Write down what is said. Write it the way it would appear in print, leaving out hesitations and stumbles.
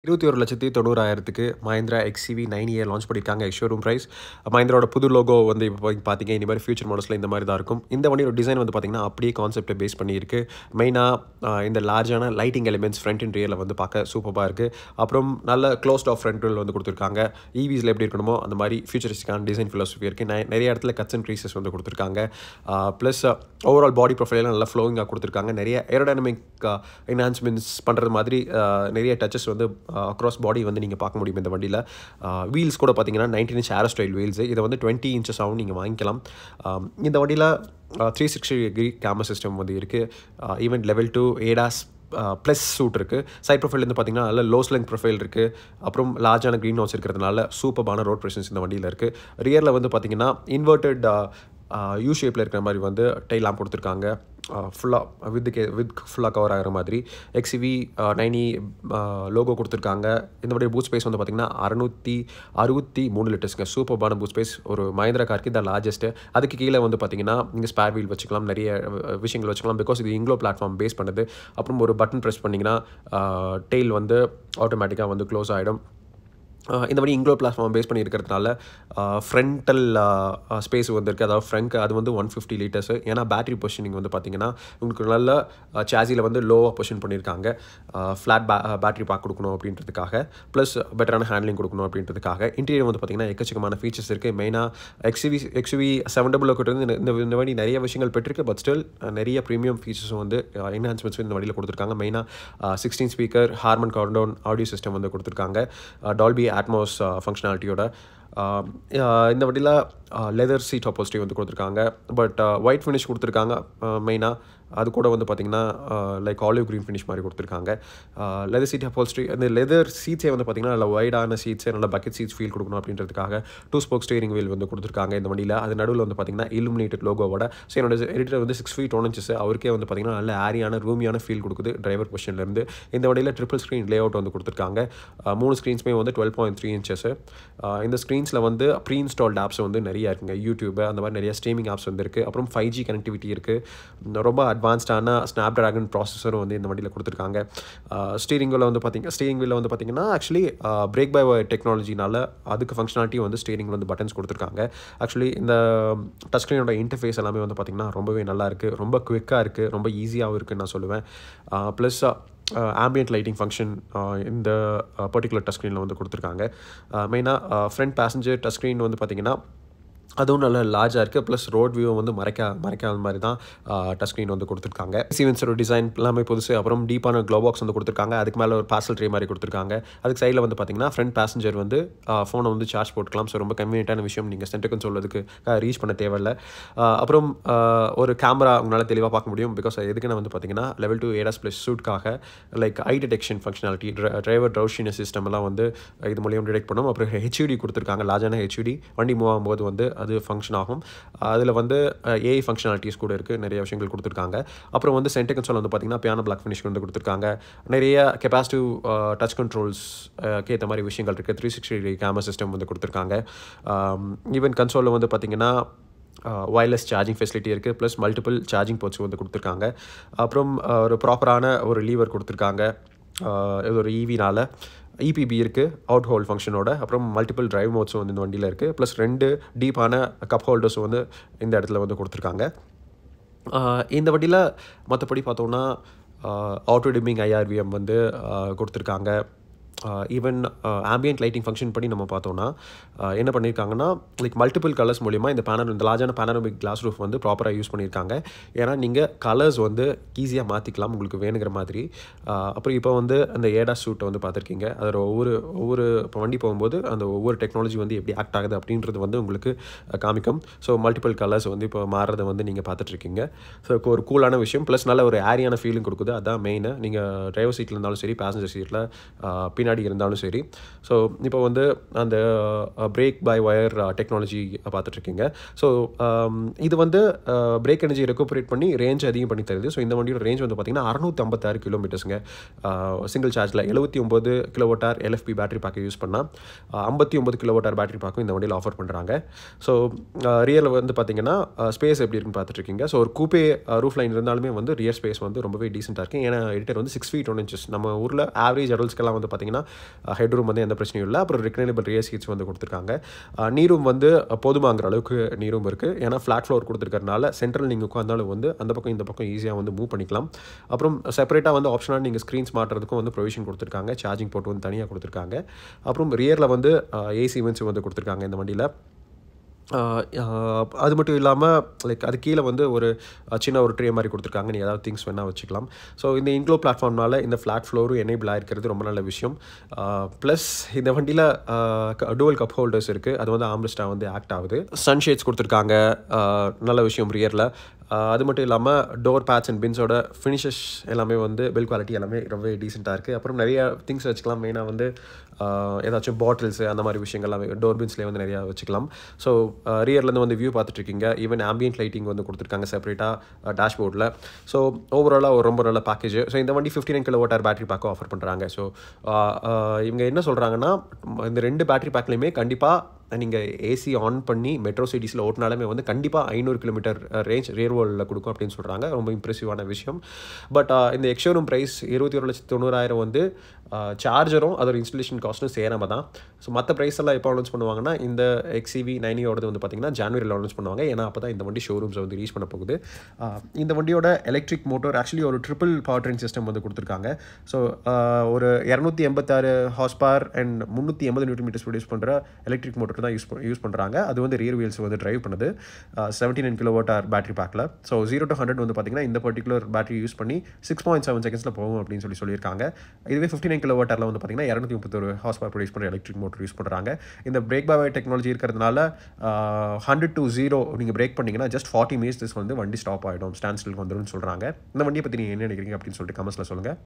21,90,000க்கு Mahindra XEV 9A launch பண்ணியிருக்காங்க. Showroom price. மஹிந்திராவோட புது லோகோ வந்து இப்போ பார்த்தீங்க இந்த மாதிரி ஃபியூச்சர் மாடல்ஸில் இந்த மாதிரி தான் இருக்கும். இந்த வண்டியோட டிசைன் வந்து பார்த்தீங்கன்னா அப்படியே கான்செப்டை பேஸ் பண்ணியிருக்கு. மெயினாக இந்த லார்ஜான லைட்டிங் எலிமெண்ட்ஸ் ஃப்ரண்ட் அண்ட் ரியரில் வந்து பார்க்க சூப்பராக இருக்குது. அப்புறம் நல்ல க்ளோஸ்ட் ஆஃப் ஃப்ரண்ட் வந்து கொடுத்துருக்காங்க. ஈவிஸில் எப்படி இருக்கணுமோ அந்த மாதிரி ஃபியூச்சரிஸ்டிக்கான டிசைன் ஃபிலாசபி இருக்குது. நிறைய இடத்துல கட்ஸ் அண்ட் க்ரீசஸ் வந்து கொடுத்துருக்காங்க. ப்ளஸ் ஓவரால் பாடி ப்ரொஃபைலாம் நல்லா ஃப்ளோயிங்காக கொடுத்துருக்காங்க. நிறைய ஏரோடைனமிக் என்ஹான்ஸ்மெண்ட்ஸ் பண்ணுறது மாதிரி நிறைய டச்சஸ் வந்து அக்ராஸ் பாடி வந்து நீங்கள் பார்க்க முடியும் இந்த வண்டியில். வீல்ஸ் கூட பார்த்தீங்கன்னா 19 இன்ச் ஏரோ ஸ்டைல் வீல்ஸு. இதை வந்து 20 இன்ச்சஸ் ஆகும் நீங்கள் வாங்கிக்கலாம். இந்த வண்டியில் 360 கேமரா சிஸ்டம் வந்து இருக்குது. Even level 2 ADAS plus suite இருக்குது. சைட் ப்ரொஃபைல் வந்து பார்த்திங்கன்னா நல்ல லோ ஸ்லெங் ப்ரொஃபைல் இருக்குது. அப்புறம் லார்ஜான க்ரீன் ஹவுஸ் இருக்கிறதுனால சூப்பரான ரோட் ப்ரெசன்ஸ் இந்த வண்டியில் இருக்குது. ரியரில் வந்து பார்த்திங்கன்னா இன்வெர்டட் யூ ஷேப்பில் இருக்கிற மாதிரி வந்து டைல் லாம்ப் கொடுத்துருக்காங்க. ஃபுல்லாக வித் ஃபுல்லாக கவர் ஆகிற மாதிரி எக்ஸ்சிவி 9E லோகோ கொடுத்துருக்காங்க. இந்த மாதிரி பூட் ஸ்பேஸ் வந்து பார்த்திங்கன்னா 663 லிட்டர்ஸ்ங்க. சூப்பர்பான பூட் ஸ்பேஸ் ஒரு மஹிந்திரா காருக்கு தான் லார்ஜஸ்ட்டு. அதுக்கு கீழே வந்து பார்த்திங்கன்னா நீங்கள் ஸ்பேர் வீல் வச்சுக்கலாம், நிறைய விஷயங்கள் வச்சுக்கலாம். பிகாஸ் இது இங்க்ளோ பிளாட்ஃபார்ம் பேஸ் பண்ணுது. அப்புறம் ஒரு பட்டன் ப்ரெஸ் பண்ணிங்கன்னா டெயில் வந்து ஆட்டோமேட்டிக்காக வந்து க்ளோஸ் ஆகிடும். இந்த மாதிரி இங்க்ளோ பிளாட்ஃபார்ம் பேஸ் பண்ணி இருக்கிறதுனால ஃப்ரண்ட்டல் ஸ்பேஸ் வந்து இருக்குது. அதாவது ஃப்ரண்ட் அது வந்து 150 லிட்டர்ஸு. ஏன்னா பேட்டரி பொசிஷனிங் வந்து பார்த்திங்கன்னா உங்களுக்கு நல்ல சார்ஜில் வந்து லோவாக பொசிஷன் பண்ணியிருக்காங்க. ஃப்ளாட் பேட்டரி பேக் கொடுக்கணும் அப்படின்றதுக்காக, ப்ளஸ் பெட்டரான ஹேண்ட்லிங் கொடுக்கணும் அப்படின்றதுக்காக. இன்டீரியர் வந்து பார்த்திங்கன்னா எக்கச்சக்கமான ஃபீச்சர்ஸ் இருக்குது. மெயினாக எக்ஸ்சிவி 700 கிட்ட இந்த வண்டி நிறைய விஷயங்கள் பெற்றிருக்கு. பட் ஸ்டில் நிறைய ப்ரீமியம் ஃபீச்சர்ஸும் வந்து என்ஹான்ஸ்மெண்ட்ஸ் இந்த வண்டியில் கொடுத்துருக்காங்க. மெயினாக 16 speaker Harman Kardon audio system வந்து கொடுத்துருக்காங்க. டால்பி அட்மாஸ் ஃபங்க்ஷனாலிட்டியோட. இந்த வண்டியில் லெதர் சீட் அப்போஸ்ட்ரி வந்து கொடுத்துருக்காங்க. பட் ஒயிட் ஃபினிஷ் கொடுத்துருக்காங்க. மெயினாக அது கூட வந்து பார்த்திங்கன்னா லைக் ஆலிவ் க்ரீன் ஃபினிஷ் மாதிரி கொடுத்துருக்காங்க. லெதர் சீட் அப்போஸ்ட்ரி அந்த லெதர் சீட்ஸே வந்து பார்த்திங்கன்னா நல்ல வைடான சீட்ஸே நல்ல பக்கெட் சீட்ஸ் ஃபீல் கொடுக்கணும் அப்படின்றதுக்காக 2 ஸ்போக் ஸ்டீரிங் வீல் வந்து கொடுத்துருக்காங்க இந்த வண்டியில். அது நடுவில் வந்து பார்த்திங்கன்னா illuminated லோகோவோட. ஸோ என்னோட எடிட்டர் வந்து 6 feet 1 inches. அவருக்கே வந்து பார்த்திங்கன்னா நல்ல ஏரியான ரூமியான ஃபீல் கொடுக்குது டிரைவர் பொசிஷன்லேருந்து. இந்த வண்டியில் ட்ரிபிள் ஸ்க்ரீன் லே அவுட் வந்து கொடுத்துருக்காங்க. 3 ஸ்க்ரீன்ஸுமே வந்து 12.3 inches. இந்த ஸ்க்ரீன்ஸில் வந்து ப்ரீ இன்ஸ்டால்ட் ஆப்ஸ் வந்து நிறைய இருக்குங்க. யூடியூப் அந்த மாதிரி நிறைய ஸ்ட்ரீமிங் ஆப்ஸ் வந்து இருக்குது. அப்புறம் 5G கனெக்டிவிட்டி இருக்குது. ரொம்ப அட்வான்ஸ்டான ஸ்னாப்ட்ராகன் ப்ராசஸரும் வந்து இந்த வண்டியில் கொடுத்துருக்காங்க. ஸ்டீரிங் வீலில் வந்து பார்த்திங்கன்னா ஆக்சுவலி பிரேக் பை வயர் டெக்னாலஜினால அதுக்கு ஃபங்க்ஷனாலிட்டி வந்து ஸ்டீரிங் வந்து பட்டன்ஸ் கொடுத்துருக்காங்க. ஆக்சுவலி இந்த டச் ஸ்க்ரீனோட இன்டர்ஃபேஸ் எல்லாமே வந்து பார்த்திங்கன்னா ரொம்பவே நல்லா இருக்குது. ரொம்ப குவிக்காக இருக்குது. ரொம்ப ஈஸியாகவும் இருக்குதுன்னு நான் சொல்லுவேன். ப்ளஸ் ஆம்பியன்ட் லைட்டிங் ஃபங்க்ஷன் இந்த பர்டிகுலர் டச் ஸ்க்ரீனில் வந்து கொடுத்துருக்காங்க. மெயினாக ஃப்ரண்ட் பேசஞ்சர் டச் ஸ்க்ரீன் வந்து பார்த்திங்கன்னா அதுவும் நல்ல லார்ஜாக இருக்குது. ப்ளஸ் ரோட் வியூ வந்து மறைக்காத மாதிரி தான் டச் ஸ்க்ரீன் வந்து கொடுத்துருக்காங்க. சீவன்ஸோட டிசைன் எல்லாமே புதுசு. அப்புறம் டீப்பான க்ளோ பாக்ஸ் வந்து கொடுத்துருக்காங்க. அதுக்கு மேலே ஒரு பார்சல் ட்ரே மாதிரி கொடுத்துருக்காங்க. அதுக்கு சைடில் வந்து பார்த்திங்கன்னா ஃப்ரண்ட் பேசஞ்சர் வந்து ஃபோனை வந்து சார்ஜ் போட்டுக்கலாம். ஸோ ரொம்ப கன்வீனியன்ட்டான விஷயம். நீங்கள் சென்டர் கன்சோல் அதுக்கு ரீச் பண்ண தேவையில்லை. அப்புறம் ஒரு கேமரா உங்களால் தெளிவாக பார்க்க முடியும். பிகாஸ் எதுக்குன்னு வந்து பார்த்திங்கன்னா லெவல் 2 ஏடாஸ் ப்ளஸ் சூட்காக like eye detection functionality driver drowsiness system எல்லாம் வந்து இது மூலியம் டிடெக்ட் பண்ணும். அப்புறம் ஹெச்யூடி கொடுத்துருக்காங்க. லார்ஜான ஹெச்யூடி வண்டி மூவ் ஆகும்போது வந்து அது ஃபங்க்ஷன் ஆகும். அதில் வந்து ஏஐ ஃபங்க்ஷனாலிட்டிஸ் கூட இருக்குது. நிறைய விஷயங்கள் கொடுத்துருக்காங்க. அப்புறம் வந்து சென்டர் கன்சோல் வந்து பார்த்திங்கன்னா பியானோ பிளாக் ஃபினிஷ் வந்து கொடுத்துருக்காங்க. நிறைய கெப்பாசிட்டிவ் டச் கண்ட்ரோல்ஸ் ஏற்ற மாதிரி விஷயங்கள் இருக்குது. 360 கேமரா சிஸ்டம் வந்து கொடுத்துருக்காங்க. ஈவன் கன்சோலில் வந்து பார்த்திங்கன்னா வயர்லெஸ் சார்ஜிங் ஃபெசிலிட்டி இருக்குது. ப்ளஸ் மல்டிபிள் சார்ஜிங் போர்ட்ஸ் வந்து கொடுத்துருக்காங்க. அப்புறம் ஒரு ப்ராப்பரான ஒரு லீவர் கொடுத்துருக்காங்க. இது ஒரு ஈவினால் இபிபி இருக்குது அவுட் ஹோல்ட் ஃபங்க்ஷனோட. அப்புறம் மல்டிபிள் டிரைவ் மோட்ஸும் வந்து இந்த வண்டியில் இருக்குது. ப்ளஸ் 2 டீப்பான கப் ஹோல்டர்ஸும் வந்து இந்த இடத்துல வந்து கொடுத்துருக்காங்க. இந்த வண்டியில் மற்றபடி பார்த்தோன்னா ஆட்டோ டிமிங் IRVM வந்து கொடுத்துருக்காங்க. ஈவன் ஆம்பியன்ட் லைட்டிங் ஃபங்க்ஷன் படி நம்ம பார்த்தோன்னா என்ன பண்ணியிருக்காங்கன்னா லைக் மல்டிபிள் கலர்ஸ் மூலிமா இந்த லார்ஜான பேனரோமிக் கிளாஸ் ரூஃப் வந்து ப்ராப்பராக யூஸ் பண்ணியிருக்காங்க. ஏன்னா நீங்கள் கலர்ஸ் வந்து ஈஸியாக மாற்றிக்கலாம் உங்களுக்கு வேணுங்கிற மாதிரி. அப்புறம் இப்போ வந்து அந்த ஏடாஸ் சூட்டை வந்து பார்த்துருக்கீங்க. அதில் ஒவ்வொரு இப்போ வண்டி போகும்போது அந்த ஒவ்வொரு டெக்னாலஜி வந்து எப்படி ஆக்ட் ஆகுது அப்படின்றது வந்து உங்களுக்கு காமிக்கும். ஸோ மல்டிபிள் கலர்ஸ் வந்து இப்போ மாறுறதை வந்து நீங்கள் பார்த்துட்ருக்கீங்க. ஸோ ஒரு கூலான விஷயம். ப்ளஸ் நல்ல ஒரு ஏரியான ஃபீலிங் கொடுக்குது. அதுதான் மெயின். நீங்கள் டிரைவர் சீட்டில் இருந்தாலும் சரி, பேசஞ்சர் சீட்டில் பின்னாடி இருந்தாலும் சரி. ஸோ இப்போ வந்து அந்த பிரேக் பை வயர் டெக்னாலஜி பார்த்துட்ருக்கீங்க. ஸோ இது வந்து பிரேக் எனர்ஜி ரெக்குபரேட் பண்ணி ரேஞ்ச் அதிகம் பண்ணி தருது. ஸோ இந்த வண்டியோட ரேஞ்ச் வந்து பார்த்திங்கன்னா 656 கிலோமீட்டர்ஸுங்க. சிங்கிள் சார்ஜில் 79 kWh LFP பேட்டரி பேக்கை யூஸ் பண்ணால் 59 kWh பேட்டரி பேக்கும் இந்த வண்டியில் ஆஃபர் பண்ணுறாங்க. ஸோ ரியரில் வந்து பார்த்திங்கன்னா ஸ்பேஸ் எப்படி இருக்குன்னு பார்த்துட்ருக்கீங்க. ஸோ ஒரு கூப்பே ரூஃப் லைன் இருந்தாலுமே வந்து ரியர் ஸ்பேஸ் வந்து ரொம்பவே டீசெண்டாக இருக்குது. ஏன்னா எடிட்டர் வந்து 6 feet 1 inches. நம்ம ஊரில் ஆவரேஜ் அடல்ட்ஸ்க்கெல்லாம் வந்து பார்த்திங்கன்னா பார்த்தீங்கன்னா ஹெட் ரூம் வந்து எந்த பிரச்சனையும் இல்லை. அப்புறம் ரெக்ளைனபிள் ரியர் சீட்ஸ் வந்து கொடுத்துருக்காங்க. நீ ரூம் வந்து போதுமாங்கிற அளவுக்கு நீ ரூம் இருக்குது. ஏன்னா ஃப்ளாட் ஃப்ளோர் கொடுத்துருக்கறனால சென்ட்ரல் நீங்கள் உட்காந்தாலும் வந்து அந்த பக்கம் இந்த பக்கம் ஈஸியாக வந்து மூவ் பண்ணிக்கலாம். அப்புறம் செப்பரேட்டாக வந்து ஆப்ஷனாக நீங்கள் ஸ்க்ரீன்ஸ் மாட்டுறதுக்கும் வந்து ப்ரொவிஷன் கொடுத்துருக்காங்க. சார்ஜிங் போர்ட் வந்து தனியாக கொடுத்துருக்காங்க. அப்புறம் ரியரில் வந்து ஏசி வென்ட்ஸ் வந்து கொடுத்துருக்காங்க இந்த வண்டியில். அது மட்டும் இல்லாமல் லைக் அது கீழே வந்து ஒரு சின்ன ஒரு ட்ரே மாதிரி கொடுத்துருக்காங்க. நீ ஏதாவது திங்ஸ் வேணால் வச்சுக்கலாம். ஸோ இந்த இன்க்ளோ பிளாட்ஃபார்ம்னால இந்த ஃப்ளாட் ஃப்ளோரும் எனேபிள் ஆகிருக்கிறது ரொம்ப நல்ல விஷயம். ப்ளஸ் இந்த வண்டியில் டுவல் கப் ஹோல்டர்ஸ் இருக்குது. அது வந்து ஆம்ரெஸ்டாக வந்து ஆக்ட் ஆகுது. சன்ஷேட்ஸ் கொடுத்துருக்காங்க, நல்ல விஷயம் ரியரில். அது மட்டும் இல்லாமல் டோர் பேட்ச் அண்ட் பின்ஸோட ஃபினிஷஸ் எல்லாமே வந்து பில் குவாலிட்டி எல்லாமே ரொம்ப டீசெண்டாக இருக்குது. அப்புறம் நிறைய திங்ஸ் வச்சுக்கலாம். மெயினாக வந்து ஏதாச்சும் பாட்டில்ஸு அந்த மாதிரி விஷயங்கள்லாம் டோர் பின்ஸ்லேயே வந்து நிறையா வச்சுக்கலாம். ஸோ ரியர்லேருந்து வந்து வியூ பார்த்துட்ருக்கீங்க. ஈவன் ஆம்பியன்ட் லைட்டிங் வந்து கொடுத்துருக்காங்க செப்பரேட்டாக டேஷ்போர்டில். ஸோ ஓவராலாக ஒரு ரொம்ப நல்ல பேக்கேஜ். ஸோ இந்த வண்டி 59 kWh பேட்டரி பேக்கும் ஆஃபர் பண்ணுறாங்க. ஸோ இவங்க என்ன சொல்கிறாங்கன்னா, இந்த 2 பேட்டரி பேக்லேயுமே கண்டிப்பாக நீங்கள் ஏசி ஆன் பண்ணி மெட்ரோ சிட்டிஸில் ஓட்டினாலுமே வந்து கண்டிப்பாக 500 கிலோமீட்டர் ரேஞ்ச் ரியர் வேர்ல்டில் கொடுக்கும் அப்படின்னு சொல்கிறாங்க. ரொம்ப இம்ப்ரெசிவான விஷயம். பட் இந்த எக்ஸ்ஷோரூம் ப்ரைஸ் 21,90,000 வந்து சார்ஜரும் அதோட இன்ஸ்டலேஷன் காஸ்ட்டும் சேராமல் தான். ஸோ மற்ற ப்ரைஸ் எல்லாம் எப்போ லான்ச் பண்ணுவாங்கன்னா, இந்த XCV 90 வந்து பார்த்திங்கன்னா ஜான்வரியில் லான்ச் பண்ணுவாங்க. ஏன்னா அப்போ தான் இந்த வண்டி ஷோரூம்ஸை வந்து ரீச் பண்ண போகுது. இந்த வண்டியோட எலக்ட்ரிக் மோட்டர் ஆக்சுவலி ஒரு ட்ரிபிள் பவர் ட்ரெயின் சிஸ்டம் வந்து கொடுத்துருக்காங்க. ஸோ ஒரு 286 horse power and 380 Nm produce பண்ணுற எலக்ட்ரிக் மோட்டர் தான் யூஸ் பண்ணுறாங்க. அது வந்து ரியர் வீல்ஸ் வந்து டிரைவ் பண்ணுது 79 kWh பேட்டரி பேக்கில். ஸோ 0 to 100 வந்து பார்த்திங்கன்னா இந்த பர்டிகுலர் பேட்டரி யூஸ் பண்ணி 6.7 செகண்ட்ஸில் போகும் அப்படின்னு சொல்லியிருக்காங்க. இதுவே 59 kWhல வந்து பார்த்திங்கன்னா 231 ஹார்ஸ் பவர் ப்ரொடியூஸ் பண்ணுற எலக்ட்ரிக் மோட்டர் யூஸ் பண்ணுறாங்க. இந்த பிரேக் பை வயர் டெக்னாலஜி இருக்கிறதுனால 100 to 0 நீங்கள் பிரேக் பண்ணிங்கன்னா ஜஸ்ட் 40 minutes வந்து வண்டி ஸ்டாப் ஆகிடும், ஸ்டாண்ட் ஸ்டில் வந்துடும் சொல்கிறாங்க. இந்த வண்டியை பற்றி நீங்கள் என்ன நினைக்கிறீங்க அப்படின்னு சொல்லிட்டு கமெண்ட்ஸில் சொல்லுங்கள்.